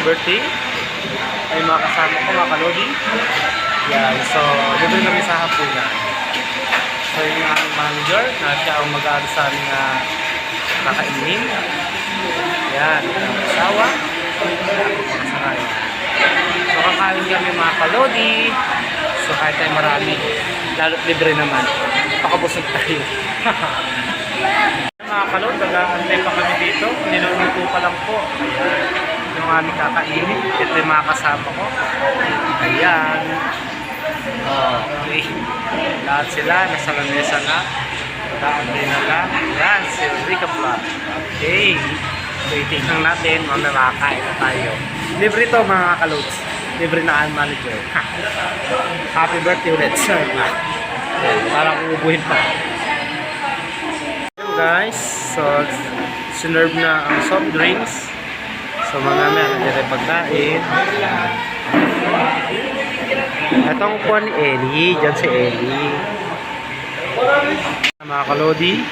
birthday. Ay mga kasama ko, mga kalodi. Yan, so libre kami sa hapunan. So yung aming manager na siya ang mag-aaral sa aming kakainin. Yan, ang asawa. So kakain kami mga kalodi. So kahit tayo marami, lalo't libre naman. Pakabusog tayo. Mga kalod, nag-aantay pa kami dito. Niluluto pa lang po. Ayan, yung aming kakainin. Ito yung mga kasama ko. Ayan. Okay. Lahat sila, nasa lamesa na. Nag-aantay na lang. Ayan, si Rica Vlog. Okay. Waiting lang natin, makakain na tayo. Libre to mga kalods. Libre na ang manager. Happy birthday ulit, sir. Parang uubuhin pa. Ayan guys, so sinerve na ang soft drinks. So mga namin, nandiyan pagkain. Itong po ni Ellie, dyan si Ellie. Mga kalodi,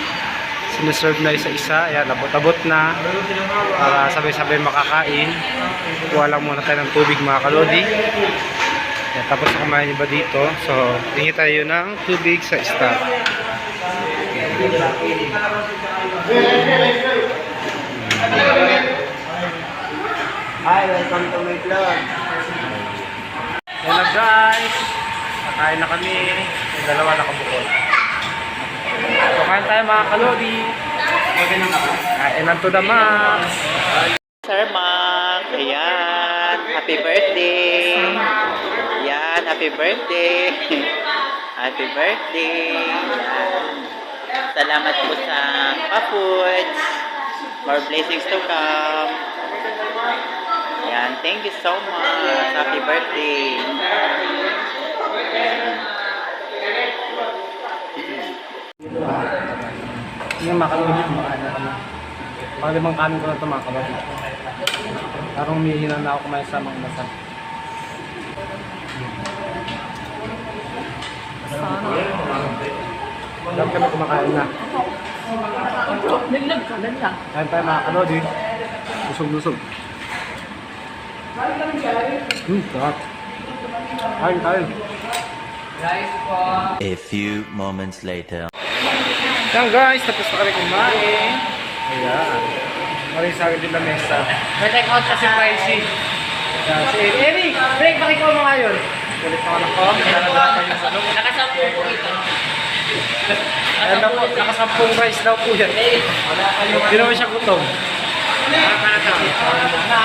sineserve na isa-isa. Ayan, abot-abot na. Para sabay-sabay makakain. Kuha lang muna tayo ng tubig mga kalodi. Ayan, tapos kumain iba dito. So, tingin tayo ng tubig sa staff. Hi, welcome to my vlog. Ayan na guys. Nakain na kami. Yung dalawa nakabukod. So, kain tayo mga kalodi. Kain na to the max. Sir Mark, ayan. Happy birthday. Ayan, happy birthday. Happy birthday. Ayan. Salamat po sa pa-foods. More blessings to come. Ayan, thank you so much. Happy birthday. Yung makalodi, kumakain na kami. Pang-limang kanin ko na ito mga kalodi. Parang umihina na ako kumain sa mga masal. Alam kami kumakain na. Naglag ka lang lang. Kain tayo mga kalodi. Busog-busog. Sarap. Kain tayo. A few moments later. Yan guys, tapos na kami kumain. Ayan. Maraming sa akin din na mesa. May take out kasi pricey. Yan, si Eric, break, pakikaw mo ngayon. Kulit na anak ko. Nalala pa yung salong. Nakasampung po ito. Ayan daw po, nakasampung rice daw po yan. Hindi naman siya gutom.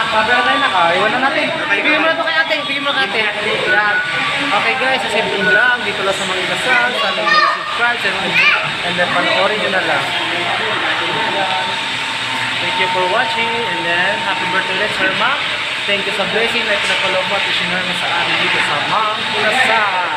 Pabila tayo na ka, iwan na natin. Bigyan mo na ito kay ate, bigyan mo na kay ate. Yan. Okay guys, sa simple lang, dito lang sa mga inasal, sana nyo subscribe, and then panoorin nyo na lang. Thank you for watching, and then happy birthday ulit, Sir Mac. Thank you sa blessing na pinapaloob at isinara mo sa amin dito sa Mang Inasal.